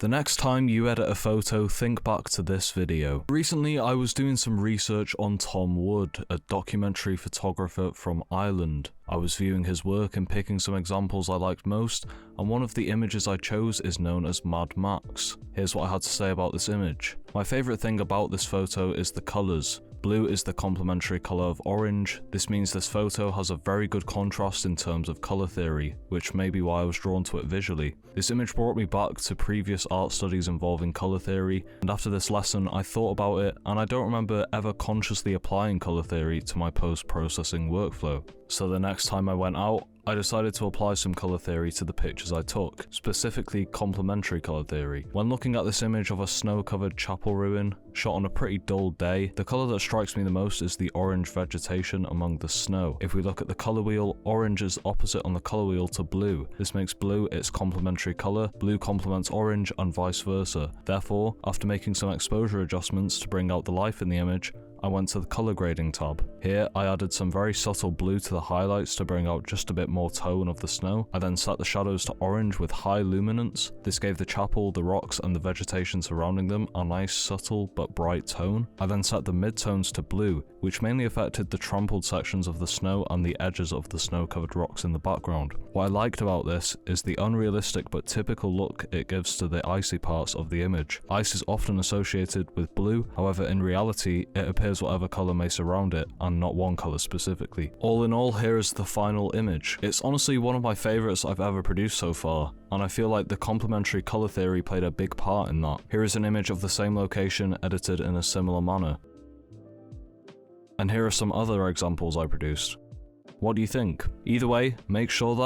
The next time you edit a photo, think back to this video. Recently, I was doing some research on Tom Wood, a documentary photographer from Ireland. I was viewing his work and picking some examples I liked most, and one of the images I chose is known as Mad Max. Here's what I had to say about this image. My favourite thing about this photo is the colours. Blue is the complementary colour of orange. This means this photo has a very good contrast in terms of colour theory, which may be why I was drawn to it visually. This image brought me back to previous art studies involving colour theory, and after this lesson I thought about it, and I don't remember ever consciously applying colour theory to my post-processing workflow. So the next time I went out, I decided to apply some colour theory to the pictures I took, specifically complementary colour theory. When looking at this image of a snow-covered chapel ruin, shot on a pretty dull day, the colour that strikes me the most is the orange vegetation among the snow. If we look at the colour wheel, orange is opposite on the colour wheel to blue. This makes blue its complementary colour, blue complements orange, and vice versa. Therefore, after making some exposure adjustments to bring out the life in the image, I went to the colour grading tab. Here, I added some very subtle blue to the highlights to bring out just a bit more tone of the snow. I then set the shadows to orange with high luminance. This gave the chapel, the rocks, and the vegetation surrounding them a nice subtle but bright tone. I then set the midtones to blue, which mainly affected the trampled sections of the snow and the edges of the snow-covered rocks in the background. What I liked about this is the unrealistic but typical look it gives to the icy parts of the image. Ice is often associated with blue, however in reality it appears whatever colour may surround it, and not one colour specifically. All in all, here is the final image. It's honestly one of my favourites I've ever produced so far, and I feel like the complementary colour theory played a big part in that. Here is an image of the same location edited in a similar manner. And here are some other examples I produced. What do you think? Either way, make sure that